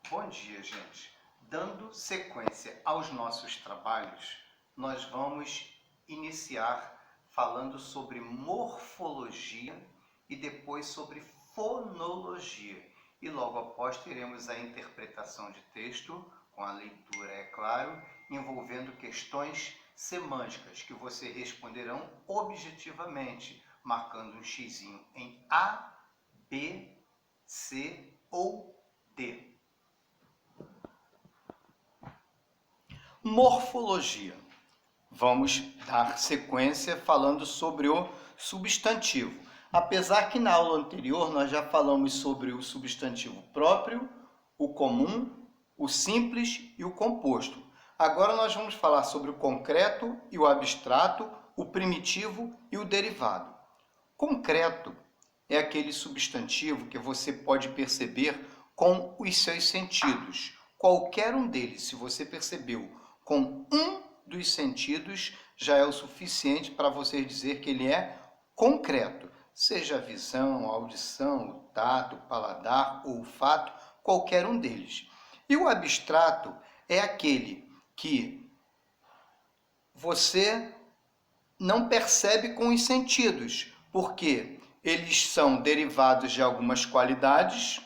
Bom dia, gente. Dando sequência aos nossos trabalhos, nós vamos iniciar falando sobre morfologia e depois sobre fonologia. E logo após teremos a interpretação de texto, com a leitura, é claro, envolvendo questões semânticas que você responderão objetivamente, marcando um xizinho em A, B, C ou D. Morfologia. Vamos dar sequência falando sobre o substantivo. Apesar que na aula anterior nós já falamos sobre o substantivo próprio, o comum, o simples e o composto. Agora nós vamos falar sobre o concreto e o abstrato, o primitivo e o derivado. Concreto é aquele substantivo que você pode perceber com os seus sentidos. Qualquer um deles, se você percebeu com um dos sentidos, já é o suficiente para você dizer que ele é concreto. Seja a visão, a audição, o tato, o paladar, o olfato, qualquer um deles. E o abstrato é aquele que você não percebe com os sentidos, porque eles são derivados de algumas qualidades,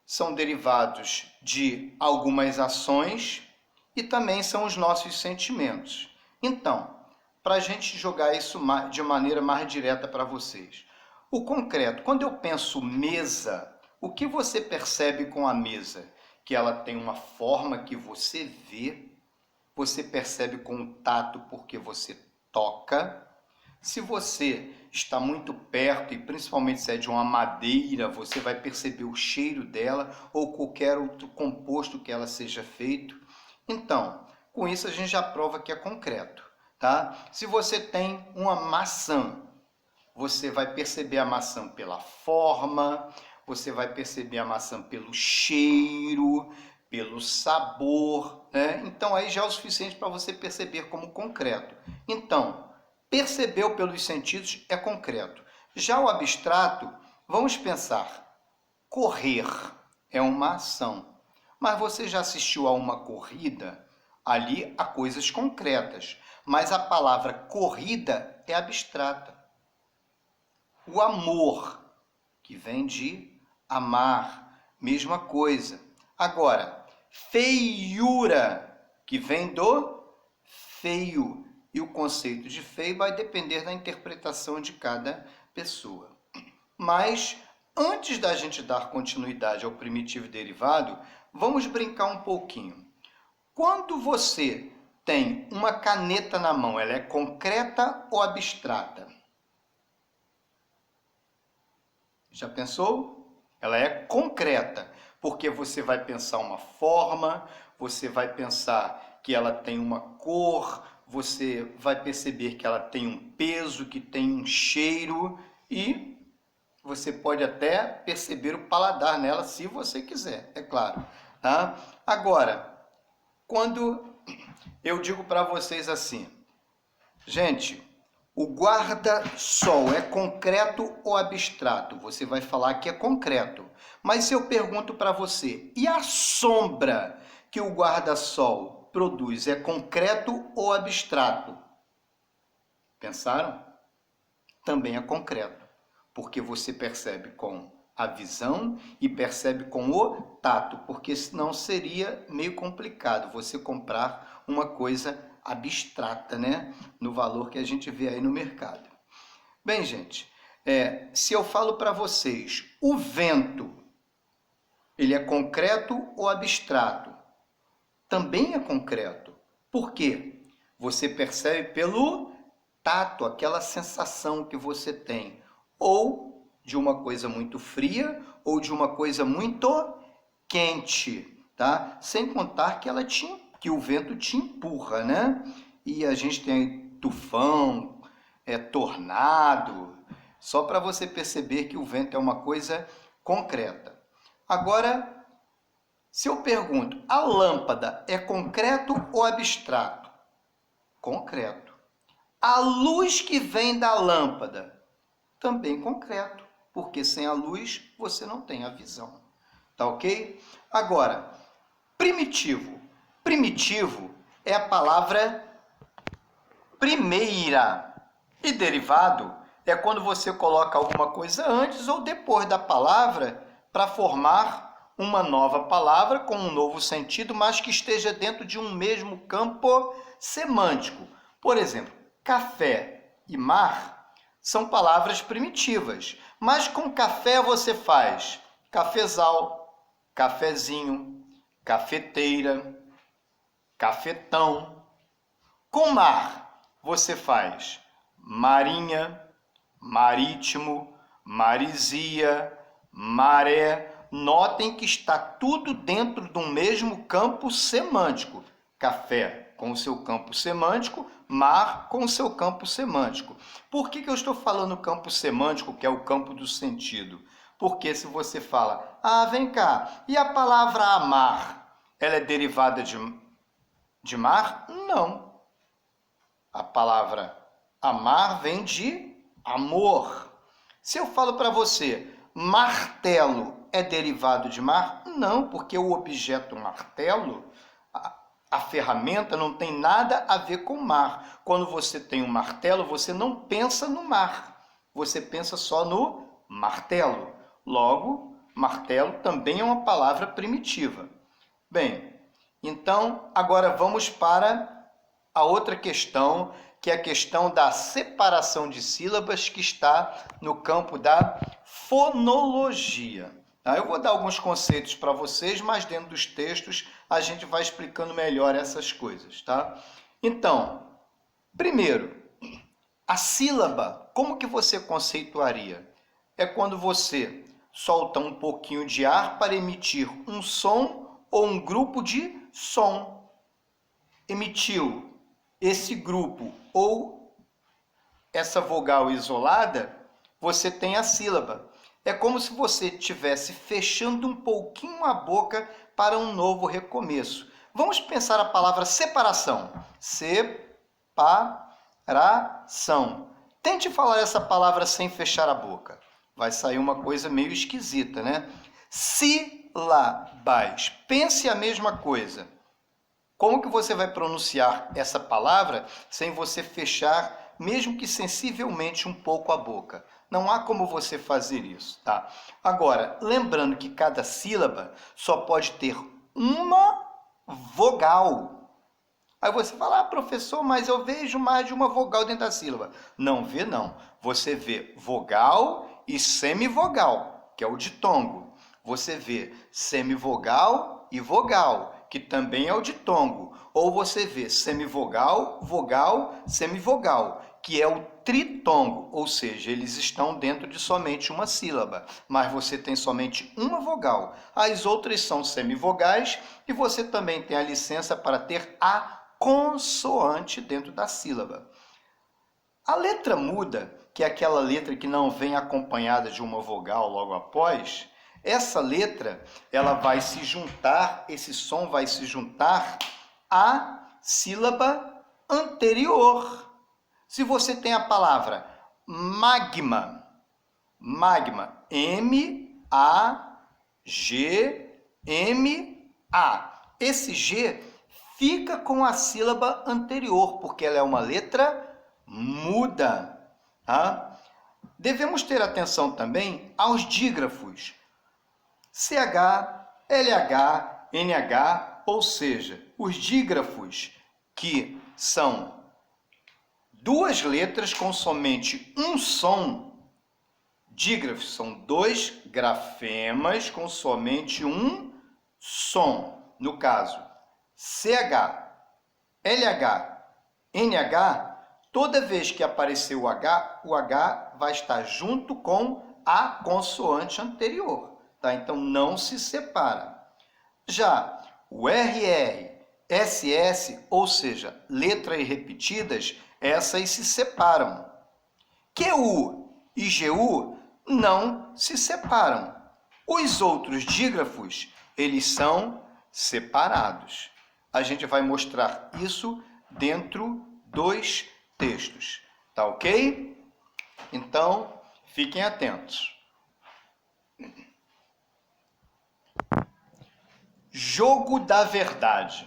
são derivados de algumas ações e também são os nossos sentimentos. Então, para a gente jogar isso de maneira mais direta para vocês, o concreto, quando eu penso mesa, o que você percebe com a mesa? Que ela tem uma forma que você vê, você percebe com o tato porque você toca. Se você está muito perto, e principalmente se é de uma madeira, você vai perceber o cheiro dela ou qualquer outro composto que ela seja feito. Então, com isso a gente já prova que é concreto, tá? Se você tem uma maçã, você vai perceber a maçã pela forma, você vai perceber a maçã pelo cheiro, pelo sabor, né? Então aí já é o suficiente para você perceber como concreto. Então, percebeu pelos sentidos é concreto. Já o abstrato, vamos pensar, correr é uma ação. Mas você já assistiu a uma corrida? Ali há coisas concretas, mas a palavra corrida é abstrata. O amor, que vem de amar, mesma coisa. Agora, feiura, que vem do feio. E o conceito de feio vai depender da interpretação de cada pessoa. Mas, antes da gente dar continuidade ao primitivo e derivado, vamos brincar um pouquinho. Quando você tem uma caneta na mão, ela é concreta ou abstrata? Já pensou? Ela é concreta, porque você vai pensar uma forma, você vai pensar que ela tem uma cor, você vai perceber que ela tem um peso, que tem um cheiro e você pode até perceber o paladar nela, se você quiser, é claro. Tá? Agora, quando eu digo para vocês assim, gente, o guarda-sol é concreto ou abstrato? Você vai falar que é concreto. Mas se eu pergunto para você, e a sombra que o guarda-sol produz é concreto ou abstrato? Pensaram? Também é concreto, porque você percebe com a visão e percebe com o tato, porque senão seria meio complicado você comprar uma coisa abstrata, né? No valor que a gente vê aí no mercado. Bem, gente, se eu falo para vocês, o vento, ele é concreto ou abstrato? Também é concreto. Por quê? Você percebe pelo tato, aquela sensação que você tem, ou de uma coisa muito fria, ou de uma coisa muito quente, tá? Sem contar que que o vento te empurra, né? E a gente tem tufão, tornado, só para você perceber que o vento é uma coisa concreta. Agora, se eu pergunto, a lâmpada é concreto ou abstrato? Concreto. A luz que vem da lâmpada, também concreto, porque sem a luz você não tem a visão. Tá ok? Agora, primitivo. Primitivo é a palavra primeira. E derivado é quando você coloca alguma coisa antes ou depois da palavra para formar uma nova palavra com um novo sentido, mas que esteja dentro de um mesmo campo semântico. Por exemplo, café e mar são palavras primitivas, mas com café você faz cafezal, cafezinho, cafeteira, cafetão. Com mar você faz marinha, marítimo, marizia, maré. Notem que está tudo dentro de um mesmo campo semântico. Café com o seu campo semântico, mar com o seu campo semântico. Por que eu estou falando campo semântico, que é o campo do sentido? Porque se você fala, vem cá, e a palavra amar, ela é derivada de mar? Não. A palavra amar vem de amor. Se eu falo para você, martelo é derivado de mar? Não, porque o objeto martelo, a ferramenta, não tem nada a ver com mar. Quando você tem um martelo, você não pensa no mar. Você pensa só no martelo. Logo, martelo também é uma palavra primitiva. Bem, então agora vamos para a outra questão, que é a questão da separação de sílabas, que está no campo da fonologia. Tá? Eu vou dar alguns conceitos para vocês, mas dentro dos textos a gente vai explicando melhor essas coisas. Tá? Então, primeiro, a sílaba, como que você conceituaria? É quando você solta um pouquinho de ar para emitir um som ou um grupo de som. Emitiu esse grupo ou essa vogal isolada, você tem a sílaba. É como se você estivesse fechando um pouquinho a boca para um novo recomeço. Vamos pensar a palavra separação. Separação. Tente falar essa palavra sem fechar a boca. Vai sair uma coisa meio esquisita, né? Sílabas. Pense a mesma coisa. Como que você vai pronunciar essa palavra sem você fechar, mesmo que sensivelmente, um pouco a boca? Não há como você fazer isso, tá? Agora, lembrando que cada sílaba só pode ter uma vogal. Aí você fala, professor, mas eu vejo mais de uma vogal dentro da sílaba. Não vê, não. Você vê vogal e semivogal, que é o ditongo. Você vê semivogal e vogal, que também é o ditongo. Ou você vê semivogal, vogal, semivogal, que é o tritongo, ou seja, eles estão dentro de somente uma sílaba, mas você tem somente uma vogal. As outras são semivogais e você também tem a licença para ter a consoante dentro da sílaba. A letra muda, que é aquela letra que não vem acompanhada de uma vogal logo após, essa letra, ela vai se juntar, esse som vai se juntar à sílaba anterior. Se você tem a palavra magma, magma, M-A-G-M-A, esse G fica com a sílaba anterior, porque ela é uma letra muda. Tá? Devemos ter atenção também aos dígrafos. CH, LH, NH, ou seja, os dígrafos, que são duas letras com somente um som. Dígrafos são dois grafemas com somente um som. No caso, CH, LH, NH, toda vez que aparecer o H vai estar junto com a consoante anterior. Tá? Então, não se separa. Já o RR, SS, ou seja, letras repetidas, essas se separam. QU e GU não se separam. Os outros dígrafos, eles são separados. A gente vai mostrar isso dentro dos textos. Tá ok? Então, fiquem atentos. Jogo da verdade.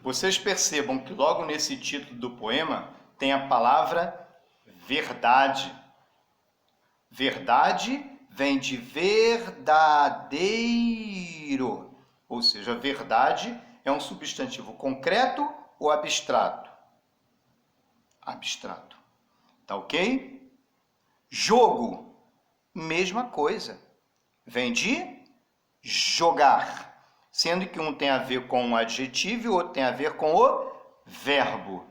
Vocês percebam que logo nesse título do poema tem a palavra verdade. Verdade vem de verdadeiro, ou seja, verdade é um substantivo concreto ou abstrato? Abstrato. Tá ok? Jogo, mesma coisa. Vem de jogar. Sendo que um tem a ver com o adjetivo e o outro tem a ver com o verbo.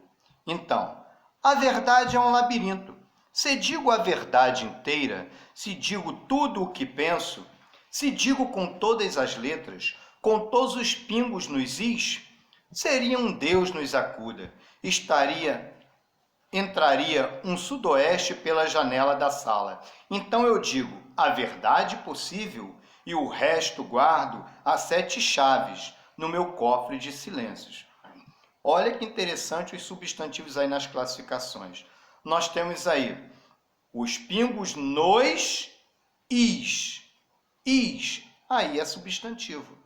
Então, a verdade é um labirinto. Se digo a verdade inteira, se digo tudo o que penso, se digo com todas as letras, com todos os pingos nos is, seria um Deus nos acuda. Entraria um sudoeste pela janela da sala. Então eu digo, a verdade possível, e o resto guardo a 7 chaves no meu cofre de silêncios. Olha que interessante os substantivos aí nas classificações. Nós temos aí os pingos nos is. Is, aí é substantivo.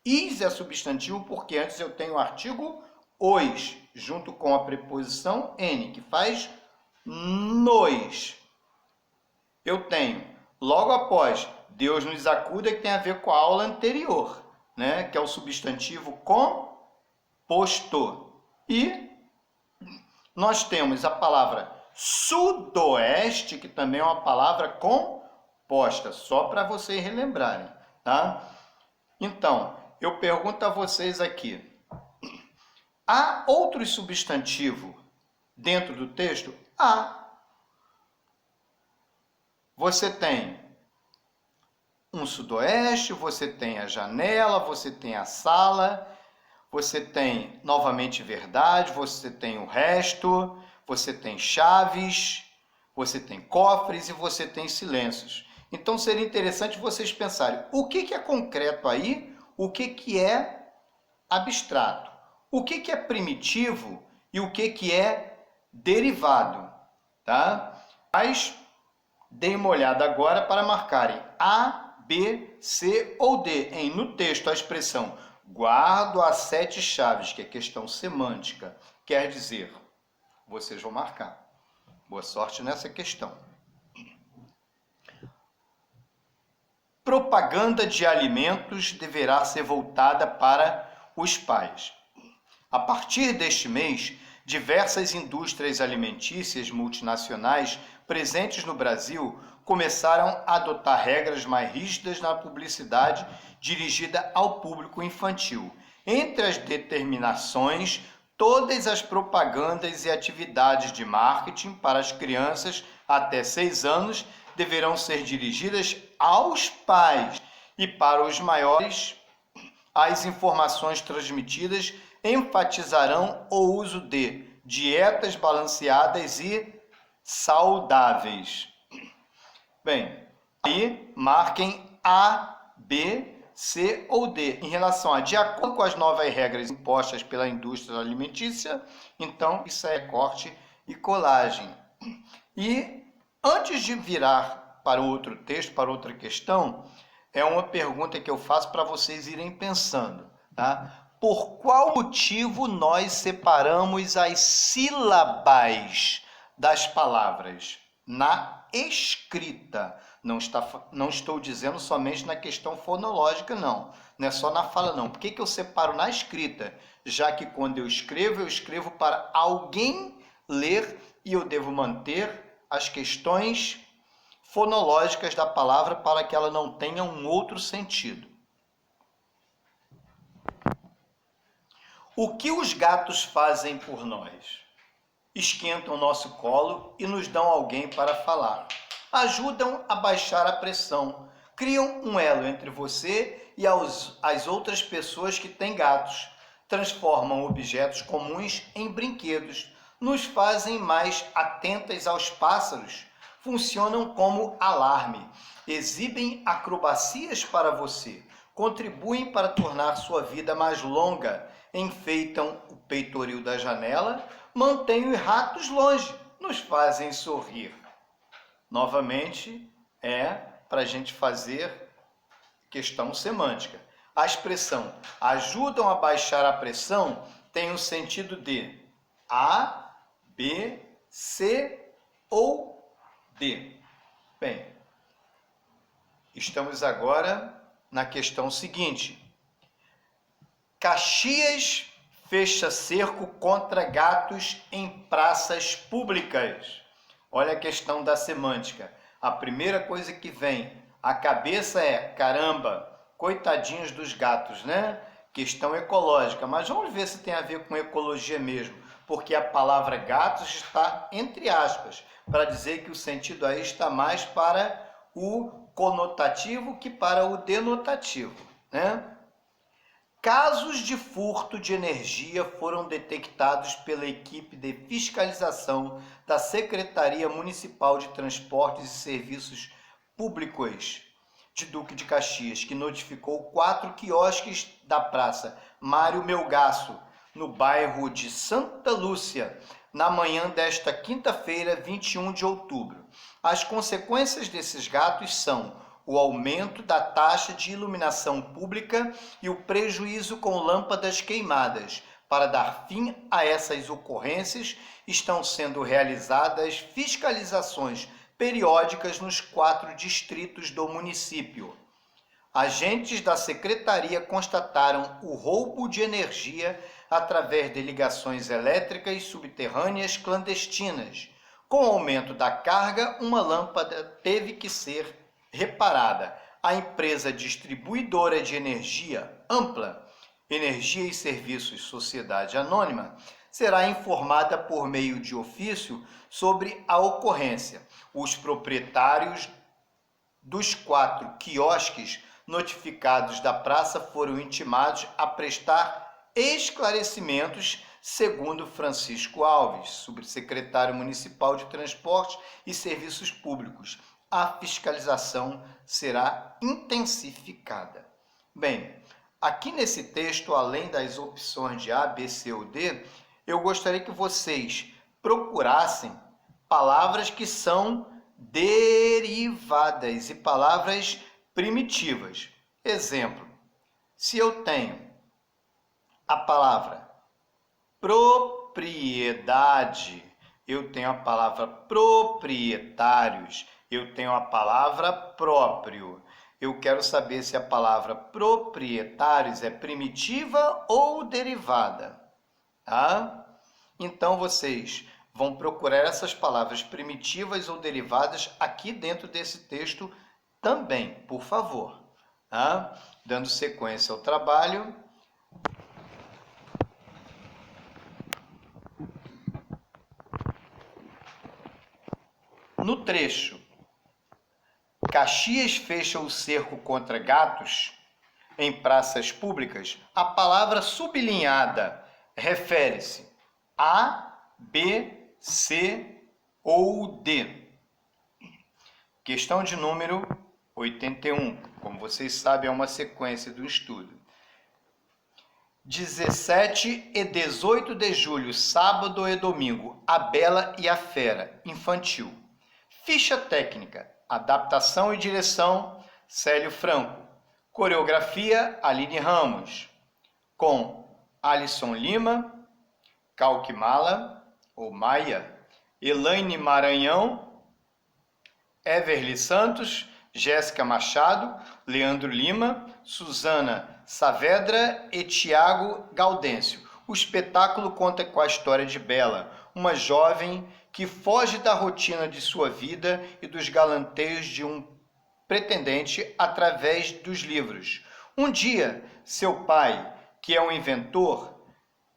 Is é substantivo porque antes eu tenho o artigo os, junto com a preposição n, que faz nos. Eu tenho, logo após, Deus nos acuda, que tem a ver com a aula anterior, né? Que é o substantivo composto. E nós temos a palavra sudoeste, que também é uma palavra composta, só para vocês relembrarem, tá? Então, eu pergunto a vocês aqui, há outro substantivo dentro do texto? Há. Você tem um sudoeste, você tem a janela, você tem a sala, você tem novamente verdade, você tem o resto, você tem chaves, você tem cofres e você tem silêncios. Então seria interessante vocês pensarem o que é concreto aí, o que é abstrato, o que é primitivo e o que é derivado, tá? Mas deem uma olhada agora para marcarem A, B, C ou D. No texto, a expressão guardo as 7 chaves, que é questão semântica, quer dizer, vocês vão marcar. Boa sorte nessa questão. Propaganda de alimentos deverá ser voltada para os pais. A partir deste mês, diversas indústrias alimentícias multinacionais presentes no Brasil começaram a adotar regras mais rígidas na publicidade dirigida ao público infantil. Entre as determinações, todas as propagandas e atividades de marketing para as crianças até 6 anos deverão ser dirigidas aos pais e para os maiores, as informações transmitidas enfatizarão o uso de dietas balanceadas e saudáveis. Bem, aí marquem A, B, C ou D. Em relação a de acordo com as novas regras impostas pela indústria alimentícia, então isso é corte e colagem. E antes de virar para outro texto, para outra questão, é uma pergunta que eu faço para vocês irem pensando, tá? Por qual motivo nós separamos as sílabas das palavras na escrita? Não estou dizendo somente na questão fonológica, não. Não é só na fala, não. Por que eu separo na escrita? Já que quando eu escrevo para alguém ler e eu devo manter as questões fonológicas da palavra para que ela não tenha um outro sentido. O que os gatos fazem por nós? Esquentam o nosso colo e nos dão alguém para falar. Ajudam a baixar a pressão. Criam um elo entre você e as outras pessoas que têm gatos. Transformam objetos comuns em brinquedos. Nos fazem mais atentas aos pássaros. Funcionam como alarme. Exibem acrobacias para você. Contribuem para tornar sua vida mais longa. Enfeitam o peitoril da janela. Mantêm os ratos longe. Nos fazem sorrir. Novamente, é para a gente fazer questão semântica. A expressão ajudam a baixar a pressão tem o sentido de A, B, C ou D. Bem, estamos agora na questão seguinte. Caxias fecha cerco contra gatos em praças públicas. Olha a questão da semântica. A primeira coisa que vem à cabeça é, caramba, coitadinhos dos gatos, né? Questão ecológica, mas vamos ver se tem a ver com ecologia mesmo, porque a palavra gatos está entre aspas, para dizer que o sentido aí está mais para o conotativo que para o denotativo, né? Casos de furto de energia foram detectados pela equipe de fiscalização da Secretaria Municipal de Transportes e Serviços Públicos de Duque de Caxias, que notificou 4 quiosques da Praça Mário Melgaço, no bairro de Santa Lúcia, na manhã desta quinta-feira, 21 de outubro. As consequências desses gatos são o aumento da taxa de iluminação pública e o prejuízo com lâmpadas queimadas. Para dar fim a essas ocorrências, estão sendo realizadas fiscalizações periódicas nos 4 distritos do município. Agentes da secretaria constataram o roubo de energia através de ligações elétricas subterrâneas clandestinas. Com o aumento da carga, uma lâmpada teve que ser reparada. A empresa distribuidora de energia Ampla, Energia e Serviços Sociedade Anônima, será informada por meio de ofício sobre a ocorrência. Os proprietários dos 4 quiosques notificados da praça foram intimados a prestar esclarecimentos, segundo Francisco Alves, subsecretário municipal de Transportes e Serviços Públicos. A fiscalização será intensificada. Bem, aqui nesse texto, além das opções de A, B, C ou D, eu gostaria que vocês procurassem palavras que são derivadas e palavras primitivas. Exemplo, se eu tenho a palavra propriedade, eu tenho a palavra proprietários, eu tenho a palavra próprio. Eu quero saber se a palavra proprietários é primitiva ou derivada, tá? Então vocês vão procurar essas palavras primitivas ou derivadas aqui dentro desse texto também, por favor, tá? Dando sequência ao trabalho. No trecho, Caxias fecha o cerco contra gatos em praças públicas, a palavra sublinhada refere-se a, B, C ou D. Questão de número 81. Como vocês sabem, é uma sequência do estudo. 17 e 18 de julho, sábado e domingo, A Bela e a Fera, infantil. Ficha técnica, adaptação e direção, Célio Franco. Coreografia, Aline Ramos. Com Alisson Lima, Calquimala, ou Maia, Elaine Maranhão, Everly Santos, Jéssica Machado, Leandro Lima, Suzana Saavedra e Tiago Gaudêncio. O espetáculo conta com a história de Bela, uma jovem que foge da rotina de sua vida e dos galanteios de um pretendente através dos livros. Um dia, seu pai, que é um inventor,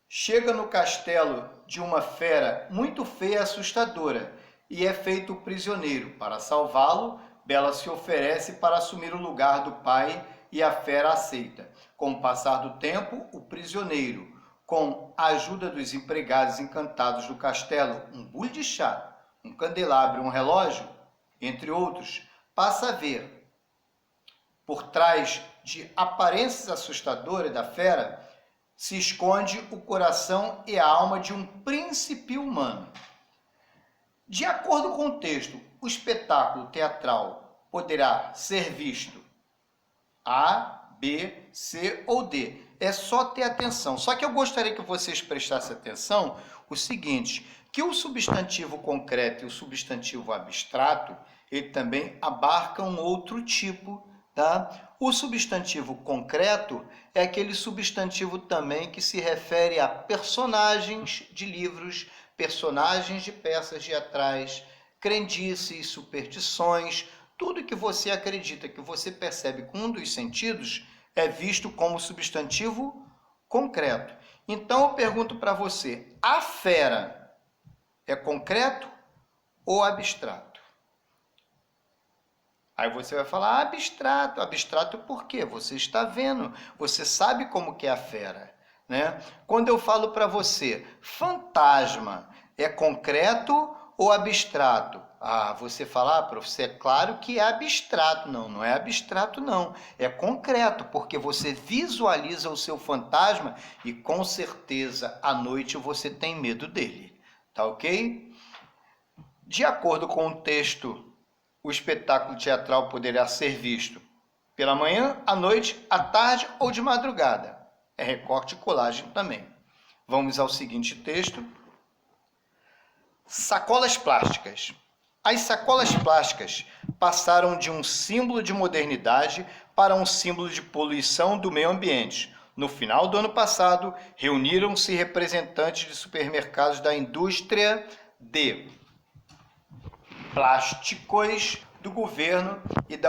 chega no castelo de uma fera muito feia e assustadora e é feito prisioneiro. Para salvá-lo, Bela se oferece para assumir o lugar do pai e a fera aceita. Com o passar do tempo, o prisioneiro, com a ajuda dos empregados encantados do castelo, um bule de chá, um candelabro, um relógio, entre outros, passa a ver, por trás de aparências assustadoras da fera, se esconde o coração e a alma de um príncipe humano. De acordo com o texto, o espetáculo teatral poderá ser visto A, B, C ou D. É só ter atenção. Só que eu gostaria que vocês prestassem atenção o seguinte, que o substantivo concreto e o substantivo abstrato, ele também abarcam um outro tipo, tá? O substantivo concreto é aquele substantivo também que se refere a personagens de livros, personagens de peças teatrais, crendices, superstições, tudo que você acredita, que você percebe com um dos sentidos, é visto como substantivo concreto. Então eu pergunto para você, a fera é concreto ou abstrato? Aí você vai falar, abstrato. Abstrato por quê? Você está vendo, você sabe como que é a fera, né? Quando eu falo para você, fantasma é concreto ou abstrato? Ah, você fala, professor, é claro que é abstrato. Não, não é abstrato não, é concreto, porque você visualiza o seu fantasma e com certeza à noite você tem medo dele, tá ok? De acordo com o texto, o espetáculo teatral poderá ser visto pela manhã, à noite, à tarde ou de madrugada. É recorte e colagem também. Vamos ao seguinte texto. Sacolas plásticas. As sacolas plásticas passaram de um símbolo de modernidade para um símbolo de poluição do meio ambiente. No final do ano passado, reuniram-se representantes de supermercados da indústria de plásticos do governo e de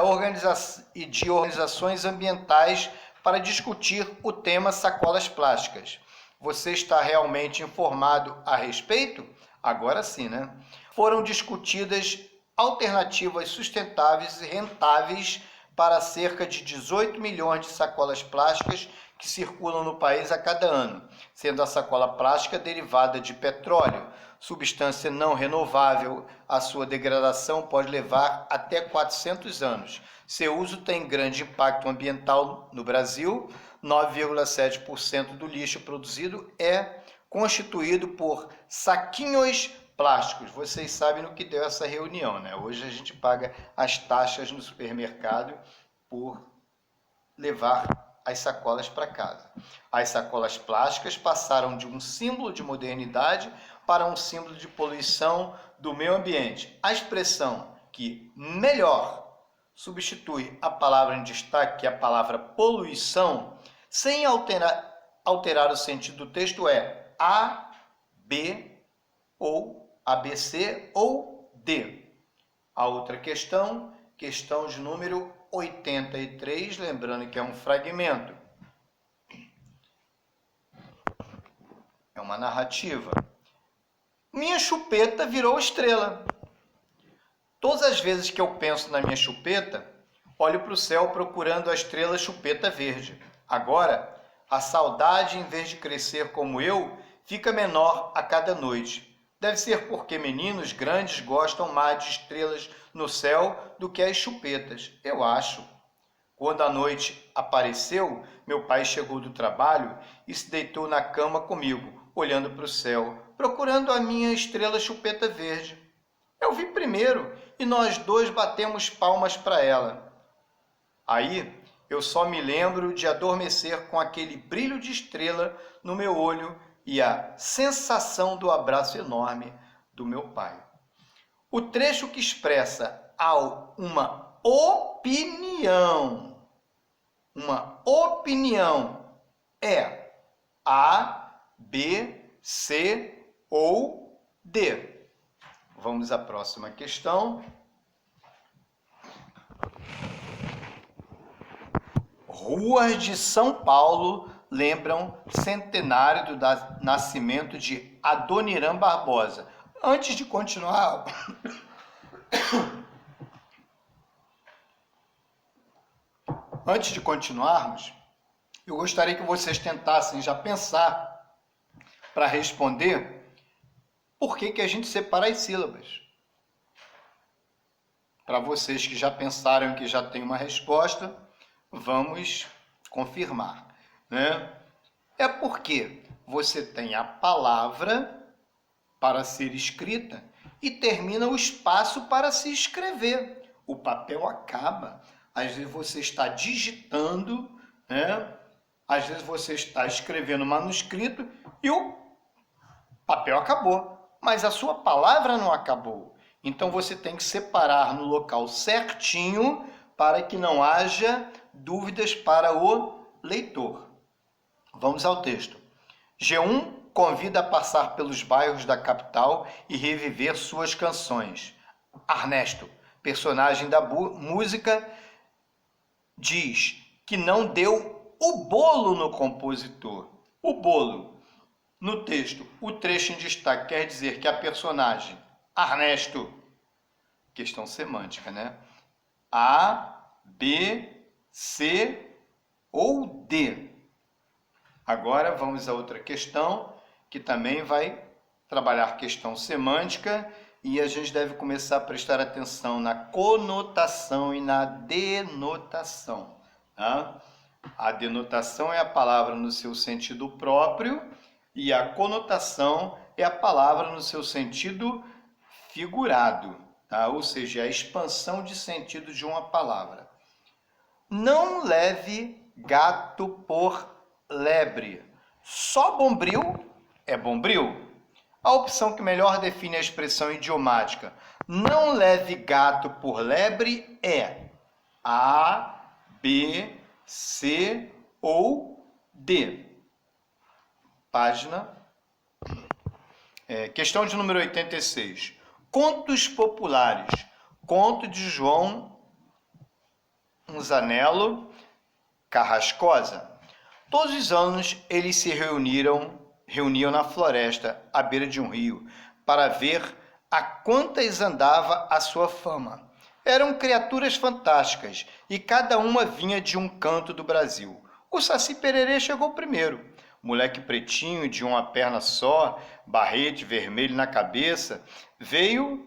organizações ambientais para discutir o tema sacolas plásticas. Você está realmente informado a respeito? Agora sim, né? Foram discutidas alternativas sustentáveis e rentáveis para cerca de 18 milhões de sacolas plásticas que circulam no país a cada ano, sendo a sacola plástica derivada de petróleo, substância não renovável. A sua degradação pode levar até 400 anos. Seu uso tem grande impacto ambiental no Brasil. 9,7% do lixo produzido é constituído por saquinhos plásticos. Vocês sabem no que deu essa reunião, né? Hoje a gente paga as taxas no supermercado por levar as sacolas para casa. As sacolas plásticas passaram de um símbolo de modernidade para um símbolo de poluição do meio ambiente. A expressão que melhor substitui a palavra em destaque, que é a palavra poluição, sem alterar o sentido do texto, é A, B ou ABC ou D. A outra questão, questão de número 83, lembrando que é um fragmento. É uma narrativa. Minha chupeta virou estrela. Todas as vezes que eu penso na minha chupeta, olho para o céu procurando a estrela chupeta verde. Agora, a saudade, em vez de crescer como eu, fica menor a cada noite. Deve ser porque meninos grandes gostam mais de estrelas no céu do que as chupetas, eu acho. Quando a noite apareceu, meu pai chegou do trabalho e se deitou na cama comigo, olhando para o céu, procurando a minha estrela chupeta verde. Eu vi primeiro e nós dois batemos palmas para ela. Aí eu só me lembro de adormecer com aquele brilho de estrela no meu olho e a sensação do abraço enorme do meu pai. O trecho que expressa uma opinião é A, B, C ou D. Vamos à próxima questão. Ruas de São Paulo lembram centenário do nascimento de Adoniran Barbosa. Antes de continuar, antes de continuarmos, eu gostaria que vocês tentassem já pensar para responder por que a gente separa as sílabas. Para vocês que já pensaram que já tem uma resposta, vamos confirmar, né? É porque você tem a palavra para ser escrita e termina o espaço para se escrever. O papel acaba. Às vezes você está digitando, né? Às vezes você está escrevendo um manuscrito e o papel acabou, mas a sua palavra não acabou. Então você tem que separar no local certinho para que não haja dúvidas para o leitor. Vamos ao texto. G1 convida a passar pelos bairros da capital e reviver suas canções. Ernesto, personagem da música, diz que não deu o bolo no compositor. O bolo. No texto, o trecho em destaque quer dizer que a personagem, Ernesto, questão semântica, né? A, B, C ou D. Agora vamos a outra questão, que também vai trabalhar questão semântica, e a gente deve começar a prestar atenção na conotação e na denotação. Tá? A denotação é a palavra no seu sentido próprio e a conotação é a palavra no seu sentido figurado, tá? Ou seja, a expansão de sentido de uma palavra. Não leve gato por lebre. Só bombril é bombril. A opção que melhor define a expressão idiomática não leve gato por lebre é A, B, C ou D. Questão de número 86. Contos populares. Conto de João Zanello Carrascosa. Todos os anos eles se reuniam na floresta, à beira de um rio, para ver a quantas andava a sua fama. Eram criaturas fantásticas, e cada uma vinha de um canto do Brasil. O Saci Pererê chegou primeiro. Moleque pretinho, de uma perna só, barrete vermelho na cabeça, veio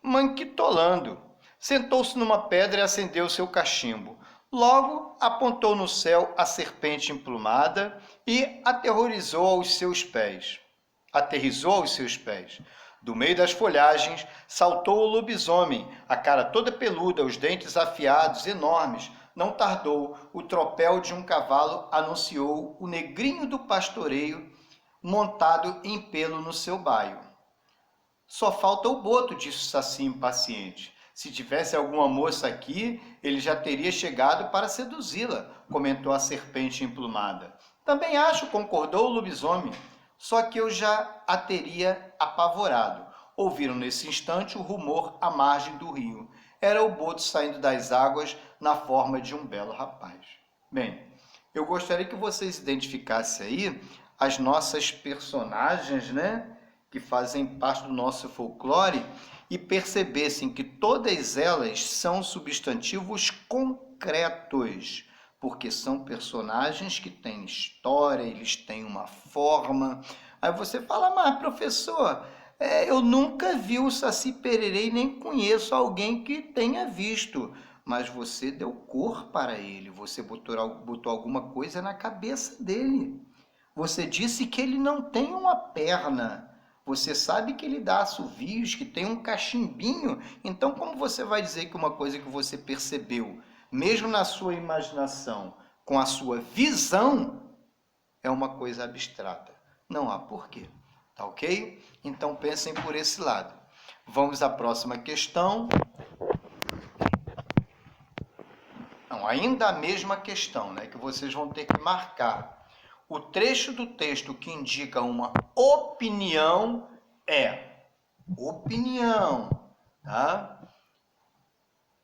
manquitolando. Sentou-se numa pedra e acendeu seu cachimbo. Logo apontou no céu a serpente emplumada e aterrorizou aos seus pés. Aterrizou aos seus pés. Do meio das folhagens saltou o lobisomem, a cara toda peluda, os dentes afiados, enormes. Não tardou, o tropel de um cavalo anunciou o negrinho do pastoreio montado em pelo no seu baio. Só falta o boto, disse o Saci impaciente. Se tivesse alguma moça aqui, ele já teria chegado para seduzi-la, comentou a serpente emplumada. Também acho, concordou o lobisomem, só que eu já a teria apavorado. Ouviram nesse instante o rumor à margem do rio. Era o boto saindo das águas na forma de um belo rapaz. Bem, eu gostaria que vocês identificassem aí as nossas personagens, né, que fazem parte do nosso folclore, e percebessem que todas elas são substantivos concretos, porque são personagens que têm história, eles têm uma forma. Aí você fala, mas professor, eu nunca vi o Saci Pererê e nem conheço alguém que tenha visto. Mas você deu cor para ele, você botou alguma coisa na cabeça dele. Você disse que ele não tem uma perna. Você sabe que ele dá assovios, que tem um cachimbinho. Então, como você vai dizer que uma coisa que você percebeu, mesmo na sua imaginação, com a sua visão, é uma coisa abstrata? Não há porquê. Tá ok? Então, pensem por esse lado. Vamos à próxima questão. Não, ainda a mesma questão, né? Que vocês vão ter que marcar. O trecho do texto que indica uma opinião é opinião, tá?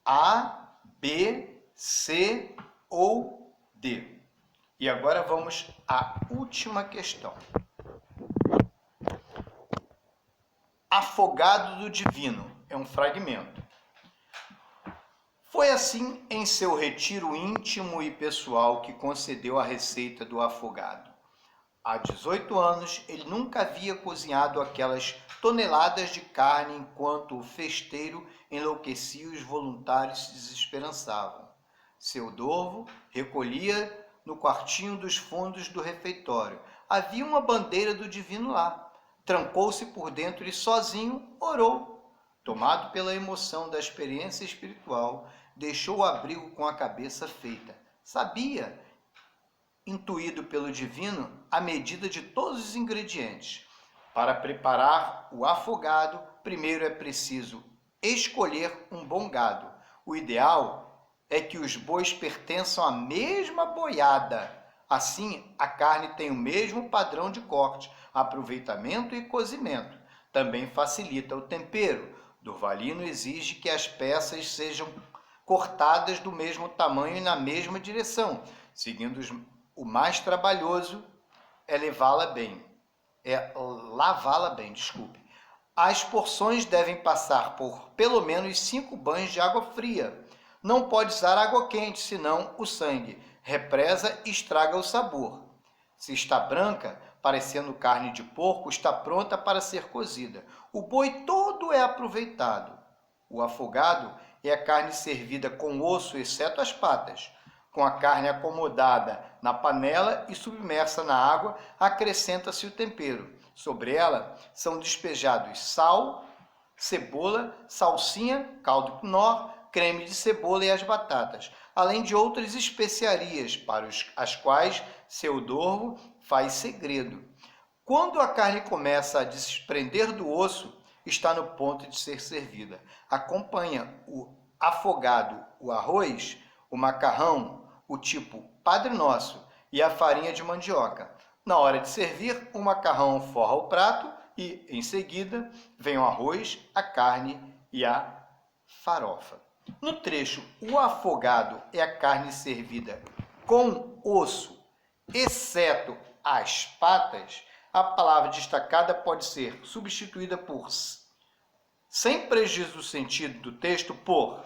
A, B, C ou D. E agora vamos à última questão. Afogado do Divino é um fragmento. Foi assim em seu retiro íntimo e pessoal que concedeu a receita do afogado. Há 18 anos, ele nunca havia cozinhado aquelas toneladas de carne enquanto o festeiro enlouquecia e os voluntários se desesperançavam. Seu dorvo recolhia no quartinho dos fundos do refeitório. Havia uma bandeira do divino lá. Trancou-se por dentro e sozinho orou. Tomado pela emoção da experiência espiritual, deixou o abrigo com a cabeça feita. Sabia intuído pelo divino a medida de todos os ingredientes. Para preparar o afogado, primeiro é preciso escolher um bom gado. O ideal é que os bois pertençam à mesma boiada. Assim, a carne tem o mesmo padrão de corte, aproveitamento e cozimento. Também facilita o tempero. Durvalino exige que as peças sejam cortadas do mesmo tamanho e na mesma direção, seguindo o mais trabalhoso é lavá-la bem, desculpe. As porções devem passar por pelo menos 5 banhos de água fria. Não pode usar água quente, senão o sangue represa e estraga o sabor. Se está branca, parecendo carne de porco, está pronta para ser cozida. O boi todo é aproveitado. O afogado é a carne servida com osso, exceto as patas. Com a carne acomodada na panela e submersa na água, acrescenta-se o tempero. Sobre ela são despejados sal, cebola, salsinha, caldo quinó, creme de cebola e as batatas, além de outras especiarias para as quais seu dorvo faz segredo. Quando a carne começa a desprender do osso, está no ponto de ser servida. Acompanha o afogado, o arroz, o macarrão, o tipo Padre Nosso e a farinha de mandioca. Na hora de servir, o macarrão forra o prato e, em seguida, vem o arroz, a carne e a farofa. No trecho, o afogado é a carne servida com osso, exceto as patas. A palavra destacada pode ser substituída por, sem prejuízo do sentido do texto, por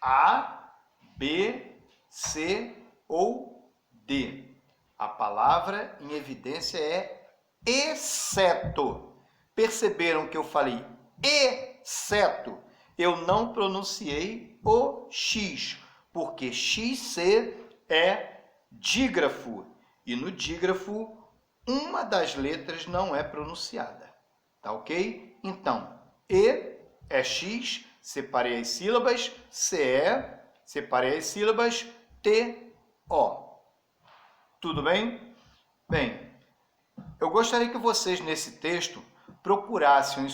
A, B, C ou D. A palavra em evidência é exceto. Perceberam que eu falei exceto? Eu não pronunciei o X, porque XC é dígrafo. E no dígrafo, uma das letras não é pronunciada. Tá ok? Então, E é X, separei as sílabas, CE, separei as sílabas, TO. Tudo bem? Bem, eu gostaria que vocês nesse texto procurassem,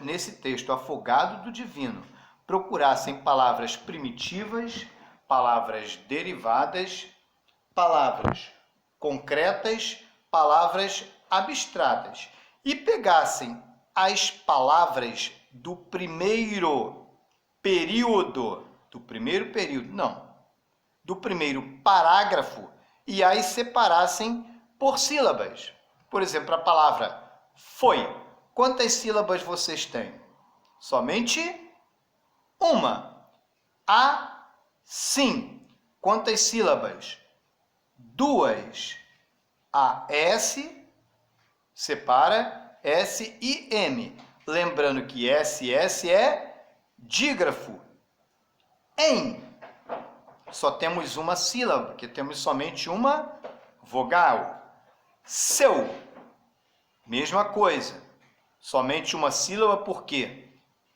nesse texto afogado do divino, procurassem palavras primitivas, palavras derivadas, palavras concretas, palavras abstratas e pegassem as palavras do primeiro período, do primeiro parágrafo e as separassem por sílabas. Por exemplo, a palavra foi. Quantas sílabas vocês têm? Somente uma. Assim. Quantas sílabas? 2. A S separa S e M. Lembrando que SS é dígrafo. Em. Só temos uma sílaba, porque temos somente uma vogal. Seu. Mesma coisa. Somente uma sílaba, porque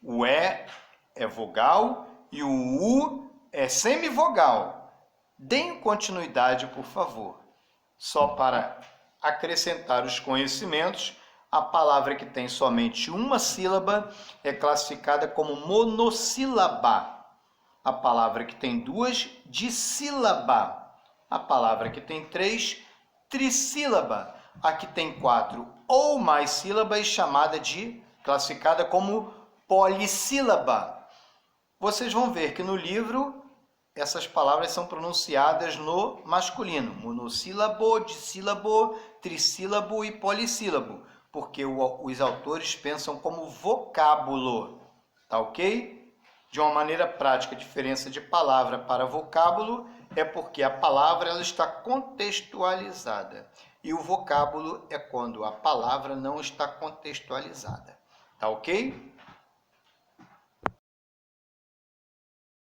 o E é vogal e o U é semivogal. Deem continuidade, por favor. Só para acrescentar os conhecimentos, a palavra que tem somente uma sílaba é classificada como monossílaba. A palavra que tem 2, dissílaba. A palavra que tem 3, trissílaba. A que tem 4 ou mais sílabas, chamada de, classificada como polissílaba. Vocês vão ver que no livro essas palavras são pronunciadas no masculino, monossílabo, dissílabo, trissílabo e polissílabo, porque os autores pensam como vocábulo, tá ok? De uma maneira prática, a diferença de palavra para vocábulo é porque a palavra ela está contextualizada e o vocábulo é quando a palavra não está contextualizada, tá ok?